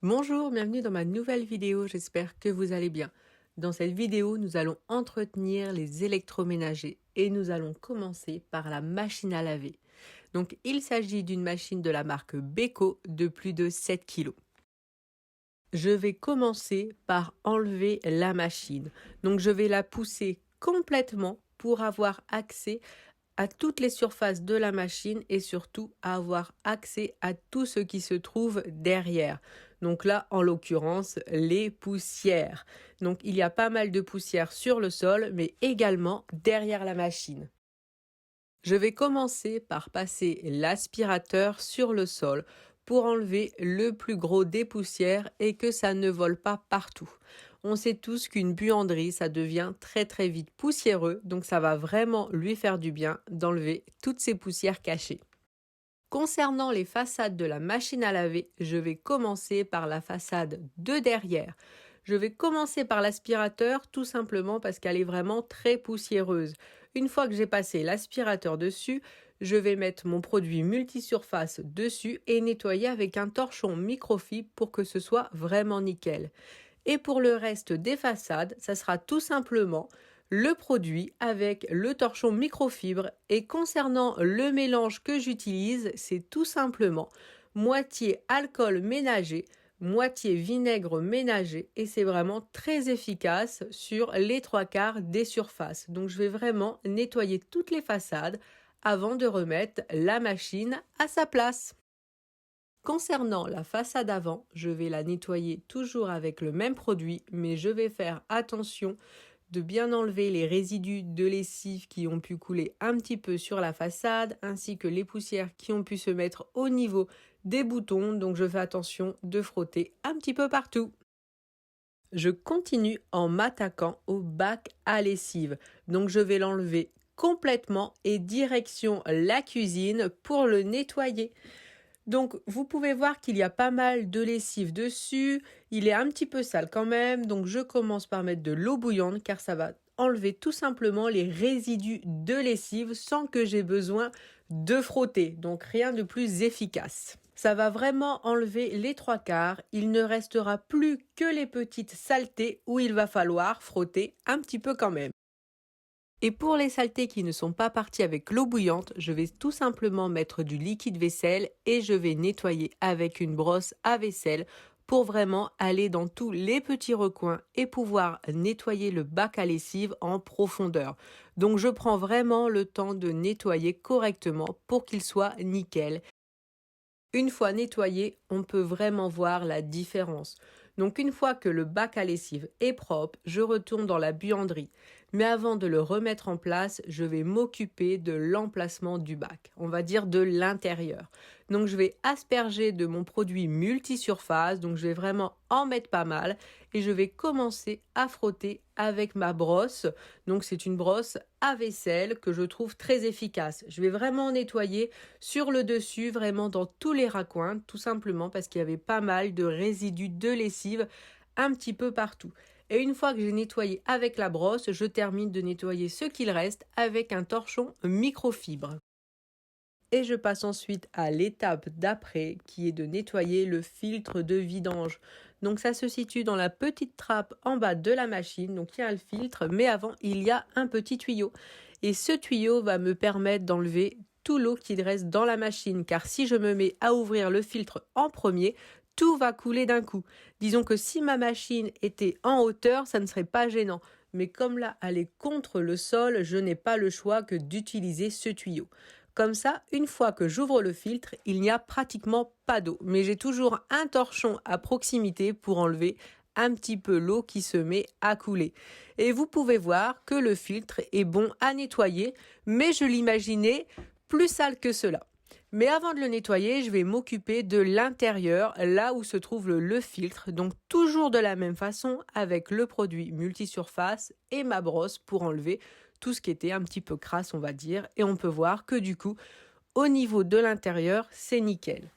Bonjour, bienvenue dans ma nouvelle vidéo, j'espère que vous allez bien. Dans cette vidéo, nous allons entretenir les électroménagers et nous allons commencer par la machine à laver. Donc il s'agit d'une machine de la marque Beko de plus de 7 kg. Je vais commencer par enlever la machine. Donc je vais la pousser complètement pour avoir accès à toutes les surfaces de la machine et surtout à avoir accès à tout ce qui se trouve derrière. Donc là, en l'occurrence, les poussières. Donc il y a pas mal de poussière sur le sol, mais également derrière la machine. Je vais commencer par passer l'aspirateur sur le sol pour enlever le plus gros des poussières et que ça ne vole pas partout. On sait tous qu'une buanderie, ça devient très vite poussiéreux, donc ça va vraiment lui faire du bien d'enlever toutes ces poussières cachées. Concernant les façades de la machine à laver, je vais commencer par la façade de derrière. Je vais commencer par l'aspirateur tout simplement parce qu'elle est vraiment très poussiéreuse. Une fois que j'ai passé l'aspirateur dessus, je vais mettre mon produit multisurface dessus et nettoyer avec un torchon microfibre pour que ce soit vraiment nickel. Et pour le reste des façades, ça sera tout simplement le produit avec le torchon microfibre. Et concernant le mélange que j'utilise, c'est tout simplement moitié alcool ménager, moitié vinaigre ménager et c'est vraiment très efficace sur les 3/4 des surfaces. Donc je vais vraiment nettoyer toutes les façades avant de remettre la machine à sa place. Concernant la façade avant, je vais la nettoyer toujours avec le même produit, mais je vais faire attention de bien enlever les résidus de lessive qui ont pu couler un petit peu sur la façade, ainsi que les poussières qui ont pu se mettre au niveau des boutons, donc je fais attention de frotter un petit peu partout. Je continue en m'attaquant au bac à lessive, donc je vais l'enlever complètement et direction la cuisine pour le nettoyer. Donc, vous pouvez voir qu'il y a pas mal de lessive dessus. Il est un petit peu sale quand même. Donc, je commence par mettre de l'eau bouillante car ça va enlever tout simplement les résidus de lessive sans que j'ai besoin de frotter. Donc, rien de plus efficace. Ça va vraiment enlever les 3/4. Il ne restera plus que les petites saletés où il va falloir frotter un petit peu quand même. Et pour les saletés qui ne sont pas parties avec l'eau bouillante, je vais tout simplement mettre du liquide vaisselle et je vais nettoyer avec une brosse à vaisselle pour vraiment aller dans tous les petits recoins et pouvoir nettoyer le bac à lessive en profondeur. Donc je prends vraiment le temps de nettoyer correctement pour qu'il soit nickel. Une fois nettoyé, on peut vraiment voir la différence. Donc une fois que le bac à lessive est propre, je retourne dans la buanderie. Mais avant de le remettre en place, je vais m'occuper de l'emplacement du bac, on va dire de l'intérieur. Donc je vais asperger de mon produit multisurface, donc je vais vraiment en mettre pas mal et je vais commencer à frotter avec ma brosse. Donc c'est une brosse à vaisselle que je trouve très efficace. Je vais vraiment nettoyer sur le dessus, vraiment dans tous les raccoins, tout simplement parce qu'il y avait pas mal de résidus de lessive un petit peu partout. Et une fois que j'ai nettoyé avec la brosse, je termine de nettoyer ce qu'il reste avec un torchon microfibre. Et je passe ensuite à l'étape d'après qui est de nettoyer le filtre de vidange. Donc ça se situe dans la petite trappe en bas de la machine. Donc il y a le filtre, mais avant il y a un petit tuyau. Et ce tuyau va me permettre d'enlever tout l'eau qui reste dans la machine. Car si je me mets à ouvrir le filtre en premier, tout va couler d'un coup. Disons que si ma machine était en hauteur, ça ne serait pas gênant. Mais comme là, elle est contre le sol, je n'ai pas le choix que d'utiliser ce tuyau. Comme ça, une fois que j'ouvre le filtre, il n'y a pratiquement pas d'eau. Mais j'ai toujours un torchon à proximité pour enlever un petit peu l'eau qui se met à couler. Et vous pouvez voir que le filtre est bon à nettoyer, mais je l'imaginais plus sale que cela. Mais avant de le nettoyer, je vais m'occuper de l'intérieur, là où se trouve le filtre. Donc toujours de la même façon avec le produit multisurface et ma brosse pour enlever tout ce qui était un petit peu crasse, on va dire. Et on peut voir que du coup, au niveau de l'intérieur, c'est nickel.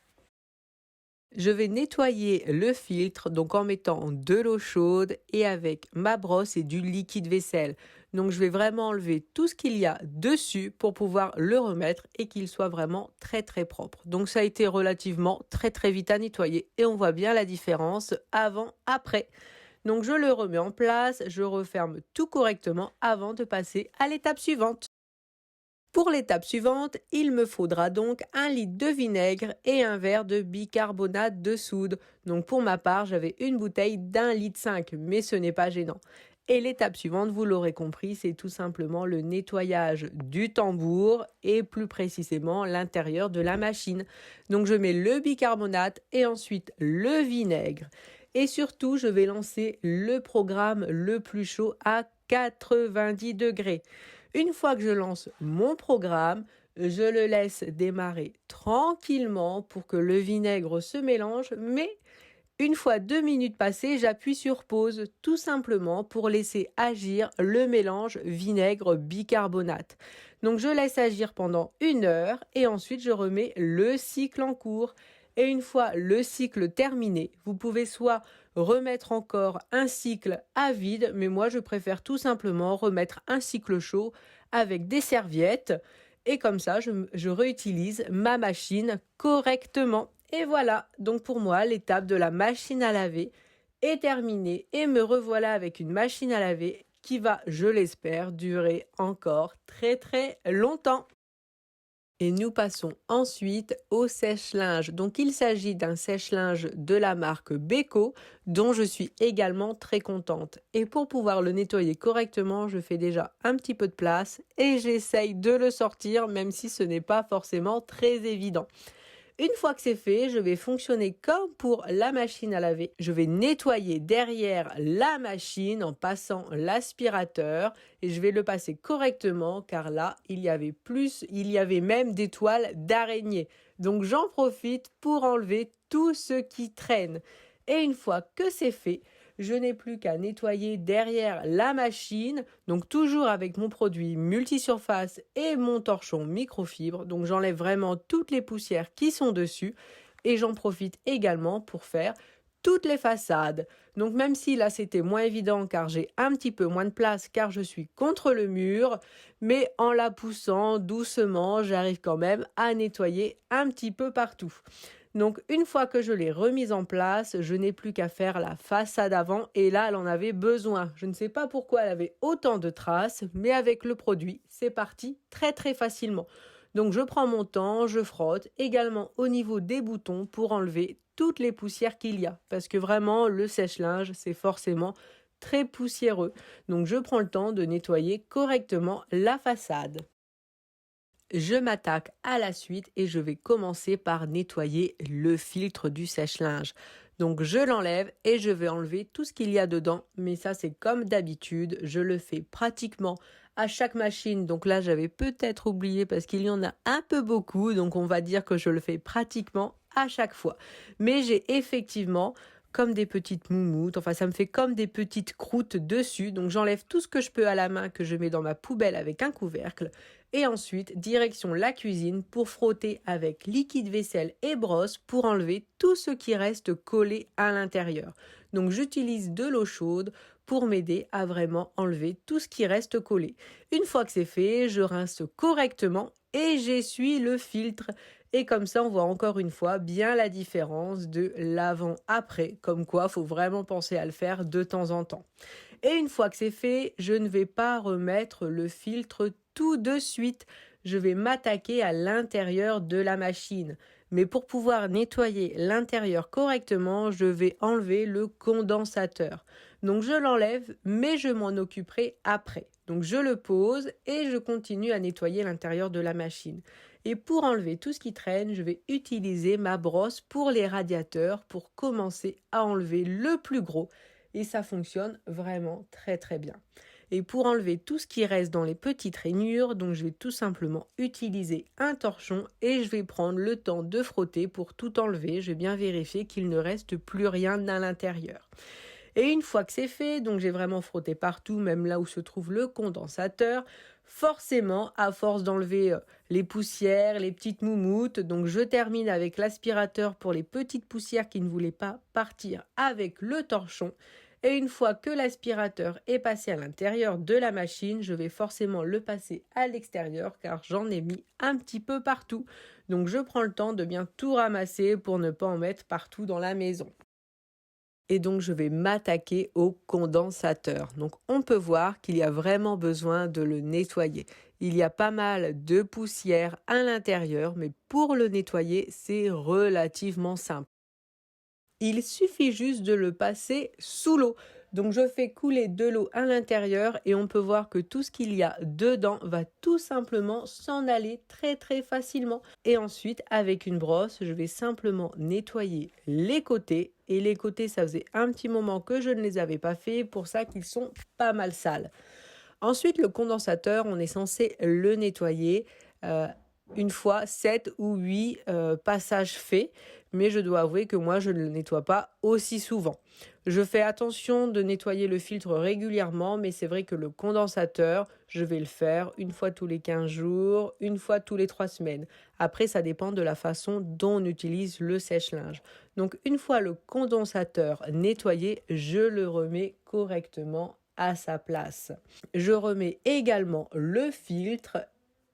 Je vais nettoyer le filtre donc en mettant de l'eau chaude et avec ma brosse et du liquide vaisselle. Donc je vais vraiment enlever tout ce qu'il y a dessus pour pouvoir le remettre et qu'il soit vraiment très très propre. Donc ça a été relativement très vite à nettoyer et on voit bien la différence avant-après. Donc je le remets en place, je referme tout correctement avant de passer à l'étape suivante. Pour l'étape suivante, il me faudra donc 1 litre de vinaigre et un verre de bicarbonate de soude. Donc pour ma part, j'avais une bouteille d'1,5 litre, mais ce n'est pas gênant. Et l'étape suivante, vous l'aurez compris, c'est tout simplement le nettoyage du tambour et plus précisément l'intérieur de la machine. Donc je mets le bicarbonate et ensuite le vinaigre. Et surtout, je vais lancer le programme le plus chaud à 90 degrés. Une fois que je lance mon programme, je le laisse démarrer tranquillement pour que le vinaigre se mélange, mais une fois 2 minutes passées, j'appuie sur pause tout simplement pour laisser agir le mélange vinaigre-bicarbonate. Donc je laisse agir pendant 1 heure et ensuite je remets le cycle en cours. Et une fois le cycle terminé, vous pouvez soit remettre encore un cycle à vide, mais moi je préfère tout simplement remettre un cycle chaud avec des serviettes et comme ça je réutilise ma machine correctement. Et voilà, donc pour moi l'étape de la machine à laver est terminée et me revoilà avec une machine à laver qui va, je l'espère, durer encore très longtemps. Et nous passons ensuite au sèche-linge. Donc il s'agit d'un sèche-linge de la marque Beko dont je suis également très contente. Et pour pouvoir le nettoyer correctement, je fais déjà un petit peu de place et j'essaye de le sortir même si ce n'est pas forcément très évident. Une fois que c'est fait, je vais fonctionner comme pour la machine à laver. Je vais nettoyer derrière la machine en passant l'aspirateur et je vais le passer correctement car là, il y avait même des toiles d'araignée. Donc j'en profite pour enlever tout ce qui traîne. Et une fois que c'est fait, je n'ai plus qu'à nettoyer derrière la machine, donc toujours avec mon produit multisurface et mon torchon microfibre. Donc j'enlève vraiment toutes les poussières qui sont dessus et j'en profite également pour faire toutes les façades. Donc même si là c'était moins évident car j'ai un petit peu moins de place car je suis contre le mur, mais en la poussant doucement, j'arrive quand même à nettoyer un petit peu partout. Donc une fois que je l'ai remise en place, je n'ai plus qu'à faire la façade avant et là elle en avait besoin. Je ne sais pas pourquoi elle avait autant de traces, mais avec le produit, c'est parti très facilement. Donc je prends mon temps, je frotte également au niveau des boutons pour enlever toutes les poussières qu'il y a. Parce que vraiment le sèche-linge c'est forcément très poussiéreux. Donc je prends le temps de nettoyer correctement la façade. Je m'attaque à la suite et je vais commencer par nettoyer le filtre du sèche-linge. Donc je l'enlève et je vais enlever tout ce qu'il y a dedans, mais ça c'est comme d'habitude, je le fais pratiquement à chaque machine. Donc là j'avais peut-être oublié parce qu'il y en a un peu beaucoup, donc on va dire que je le fais pratiquement à chaque fois. Mais j'ai effectivement comme des petites moumoutes, enfin ça me fait comme des petites croûtes dessus, donc j'enlève tout ce que je peux à la main que je mets dans ma poubelle avec un couvercle et ensuite direction la cuisine pour frotter avec liquide vaisselle et brosse pour enlever tout ce qui reste collé à l'intérieur. Donc j'utilise de l'eau chaude pour m'aider à vraiment enlever tout ce qui reste collé. Une fois que c'est fait, je rince correctement et j'essuie le filtre. Et comme ça, on voit encore une fois bien la différence de l'avant-après, comme quoi il faut vraiment penser à le faire de temps en temps. Et une fois que c'est fait, je ne vais pas remettre le filtre tout de suite. Je vais m'attaquer à l'intérieur de la machine. Mais pour pouvoir nettoyer l'intérieur correctement, je vais enlever le condensateur. Donc je l'enlève, mais je m'en occuperai après. Donc je le pose et je continue à nettoyer l'intérieur de la machine. Et pour enlever tout ce qui traîne, je vais utiliser ma brosse pour les radiateurs pour commencer à enlever le plus gros. Et ça fonctionne vraiment très bien. Et pour enlever tout ce qui reste dans les petites rainures, donc je vais tout simplement utiliser un torchon et je vais prendre le temps de frotter pour tout enlever. Je vais bien vérifier qu'il ne reste plus rien à l'intérieur. Et une fois que c'est fait, donc j'ai vraiment frotté partout, même là où se trouve le condensateur, forcément, à force d'enlever les poussières, les petites moumoutes, donc je termine avec l'aspirateur pour les petites poussières qui ne voulaient pas partir avec le torchon. Et une fois que l'aspirateur est passé à l'intérieur de la machine, je vais forcément le passer à l'extérieur car j'en ai mis un petit peu partout. Donc je prends le temps de bien tout ramasser pour ne pas en mettre partout dans la maison. Et donc je vais m'attaquer au condensateur. Donc on peut voir qu'il y a vraiment besoin de le nettoyer. Il y a pas mal de poussière à l'intérieur, mais pour le nettoyer, c'est relativement simple. Il suffit juste de le passer sous l'eau. Donc je fais couler de l'eau à l'intérieur et on peut voir que tout ce qu'il y a dedans va tout simplement s'en aller très très facilement. Et ensuite avec une brosse, je vais simplement nettoyer les côtés. Et les côtés, ça faisait un petit moment que je ne les avais pas fait, pour ça qu'ils sont pas mal sales. Ensuite, le condensateur, on est censé le nettoyer une fois 7 ou 8 passages faits, mais je dois avouer que moi, je ne le nettoie pas aussi souvent. Je fais attention de nettoyer le filtre régulièrement, mais c'est vrai que le condensateur, je vais le faire une fois tous les 15 jours, une fois tous les 3 semaines. Après, ça dépend de la façon dont on utilise le sèche-linge. Donc, une fois le condensateur nettoyé, je le remets correctement à sa place. Je remets également le filtre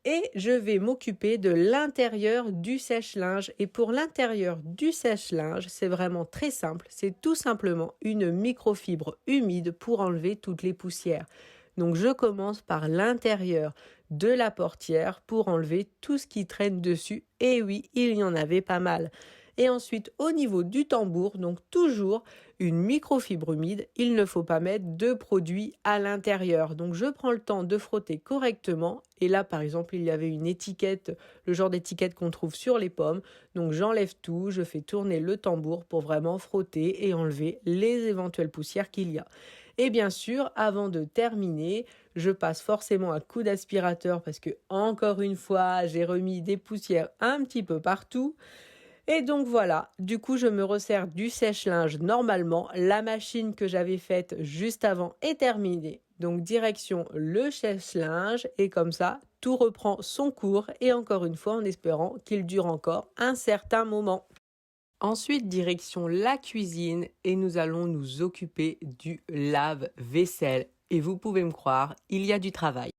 et je vais m'occuper de l'intérieur du sèche-linge. Et pour l'intérieur du sèche-linge, c'est vraiment très simple. C'est tout simplement une microfibre humide pour enlever toutes les poussières. Donc je commence par l'intérieur de la portière pour enlever tout ce qui traîne dessus. Et oui, il y en avait pas mal. Et ensuite, au niveau du tambour, donc toujours une microfibre humide, il ne faut pas mettre de produit à l'intérieur. Donc je prends le temps de frotter correctement. Et là, par exemple, il y avait une étiquette, le genre d'étiquette qu'on trouve sur les pommes. Donc j'enlève tout, je fais tourner le tambour pour vraiment frotter et enlever les éventuelles poussières qu'il y a. Et bien sûr, avant de terminer, je passe forcément un coup d'aspirateur parce que, encore une fois, j'ai remis des poussières un petit peu partout. Et donc voilà, du coup je me resserre du sèche-linge normalement. La machine que j'avais faite juste avant est terminée. Donc direction le sèche-linge et comme ça, tout reprend son cours et encore une fois en espérant qu'il dure encore un certain moment. Ensuite, direction la cuisine et nous allons nous occuper du lave-vaisselle. Et vous pouvez me croire, il y a du travail.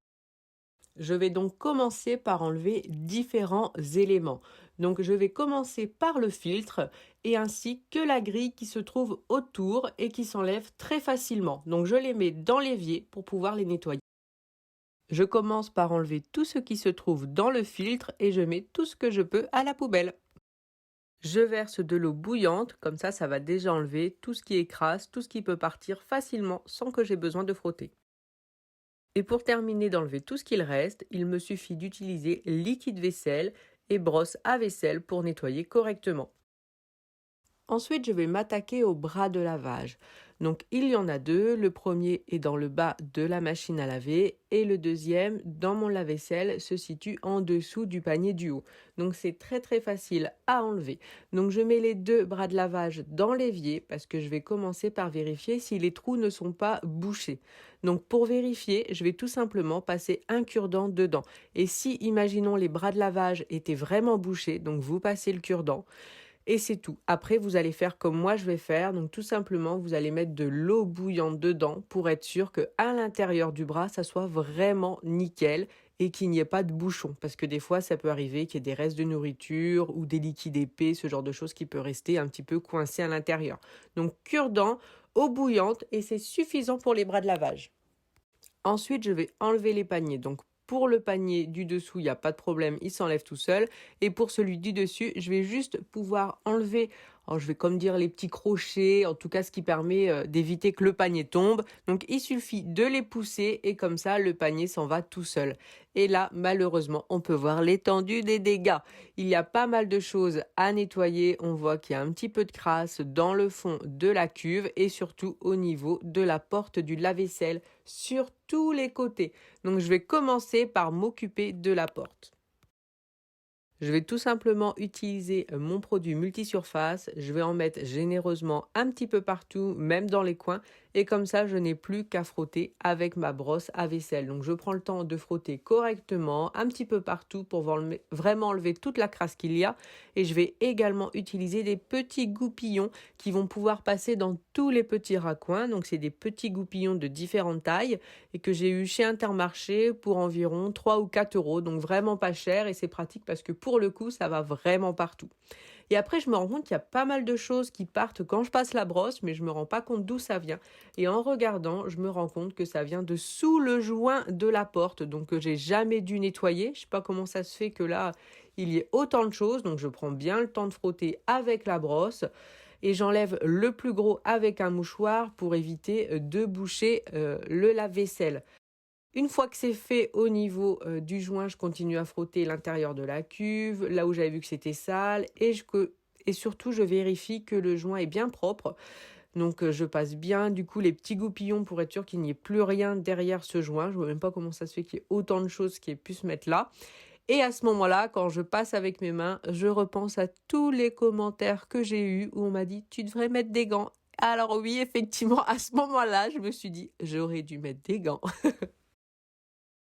Je vais donc commencer par enlever différents éléments. Donc je vais commencer par le filtre et ainsi que la grille qui se trouve autour et qui s'enlève très facilement. Donc je les mets dans l'évier pour pouvoir les nettoyer. Je commence par enlever tout ce qui se trouve dans le filtre et je mets tout ce que je peux à la poubelle. Je verse de l'eau bouillante, comme ça va déjà enlever tout ce qui écrase, tout ce qui peut partir facilement sans que j'ai besoin de frotter. Et pour terminer d'enlever tout ce qu'il reste, il me suffit d'utiliser liquide vaisselle et brosse à vaisselle pour nettoyer correctement. Ensuite, je vais m'attaquer au bras de lavage. Donc, il y en a deux. Le premier est dans le bas de la machine à laver et le deuxième, dans mon lave-vaisselle, se situe en dessous du panier du haut. Donc, c'est très très facile à enlever. Donc, je mets les deux bras de lavage dans l'évier parce que je vais commencer par vérifier si les trous ne sont pas bouchés. Donc, pour vérifier, je vais tout simplement passer un cure-dent dedans. Et si, imaginons, les bras de lavage étaient vraiment bouchés, donc vous passez le cure-dent. Et c'est tout. Après, vous allez faire comme moi je vais faire. Donc tout simplement, vous allez mettre de l'eau bouillante dedans pour être sûr qu'à l'intérieur du bras, ça soit vraiment nickel et qu'il n'y ait pas de bouchon. Parce que des fois, ça peut arriver qu'il y ait des restes de nourriture ou des liquides épais, ce genre de choses qui peut rester un petit peu coincé à l'intérieur. Donc cure-dent, eau bouillante et c'est suffisant pour les bras de lavage. Ensuite, je vais enlever les paniers. Donc pour le panier du dessous, il n'y a pas de problème, il s'enlève tout seul. Et pour celui du dessus, je vais juste pouvoir enlever, je vais comme dire les petits crochets, en tout cas ce qui permet d'éviter que le panier tombe. Donc il suffit de les pousser et comme ça, le panier s'en va tout seul. Et là, malheureusement, on peut voir l'étendue des dégâts. Il y a pas mal de choses à nettoyer. On voit qu'il y a un petit peu de crasse dans le fond de la cuve et surtout au niveau de la porte du lave-vaisselle sur tous les côtés. Donc je vais commencer par m'occuper de la porte. Je vais tout simplement utiliser mon produit multisurface. Je vais en mettre généreusement un petit peu partout, même dans les coins. Et comme ça, je n'ai plus qu'à frotter avec ma brosse à vaisselle. Donc je prends le temps de frotter correctement, un petit peu partout pour vraiment enlever toute la crasse qu'il y a. Et je vais également utiliser des petits goupillons qui vont pouvoir passer dans tous les petits raccoins. Donc c'est des petits goupillons de différentes tailles et que j'ai eu chez Intermarché pour environ 3 ou 4 euros. Donc vraiment pas cher et c'est pratique parce que pour le coup, ça va vraiment partout. Et après, je me rends compte qu'il y a pas mal de choses qui partent quand je passe la brosse, mais je me rends pas compte d'où ça vient. Et en regardant, je me rends compte que ça vient de sous le joint de la porte, donc que j'ai jamais dû nettoyer. Je sais pas comment ça se fait que là, il y ait autant de choses. Donc je prends bien le temps de frotter avec la brosse et j'enlève le plus gros avec un mouchoir pour éviter de boucher le lave-vaisselle. Une fois que c'est fait au niveau du joint, je continue à frotter l'intérieur de la cuve, là où j'avais vu que c'était sale, et surtout je vérifie que le joint est bien propre. Donc je passe bien du coup les petits goupillons pour être sûr qu'il n'y ait plus rien derrière ce joint. Je ne vois même pas comment ça se fait qu'il y ait autant de choses qui aient pu se mettre là. Et à ce moment-là, quand je passe avec mes mains, je repense à tous les commentaires que j'ai eus où on m'a dit « tu devrais mettre des gants ». Alors oui, effectivement, à ce moment-là, je me suis dit « j'aurais dû mettre des gants ».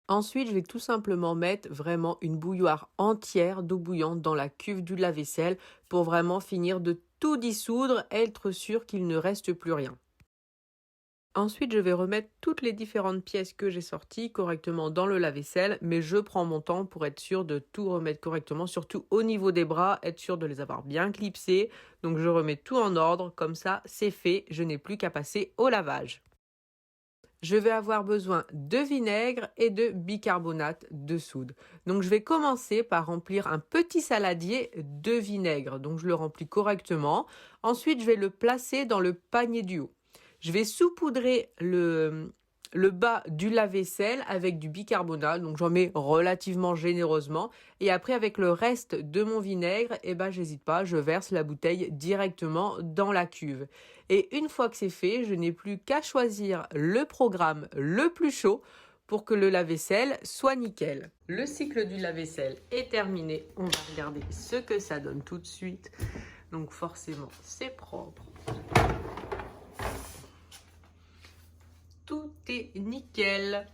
Ensuite, je vais tout simplement mettre vraiment une bouilloire entière d'eau bouillante dans la cuve du lave-vaisselle pour vraiment finir de tout dissoudre et être sûr qu'il ne reste plus rien. Ensuite, je vais remettre toutes les différentes pièces que j'ai sorties correctement dans le lave-vaisselle, mais je prends mon temps pour être sûr de tout remettre correctement, surtout au niveau des bras, être sûr de les avoir bien clipsés. Donc je remets tout en ordre, comme ça c'est fait, je n'ai plus qu'à passer au lavage. Je vais avoir besoin de vinaigre et de bicarbonate de soude. Donc je vais commencer par remplir un petit saladier de vinaigre. Donc je le remplis correctement. Ensuite, je vais le placer dans le panier du haut. Je vais saupoudrer le bas du lave-vaisselle avec du bicarbonate. Donc j'en mets relativement généreusement. Et après, avec le reste de mon vinaigre, j'hésite pas, je verse la bouteille directement dans la cuve. Et une fois que c'est fait, je n'ai plus qu'à choisir le programme le plus chaud pour que le lave-vaisselle soit nickel. Le cycle du lave-vaisselle est terminé. On va regarder ce que ça donne tout de suite. Donc forcément, c'est propre. Tout est nickel.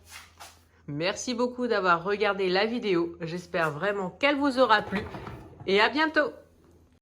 Merci beaucoup d'avoir regardé la vidéo. J'espère vraiment qu'elle vous aura plu. Et à bientôt!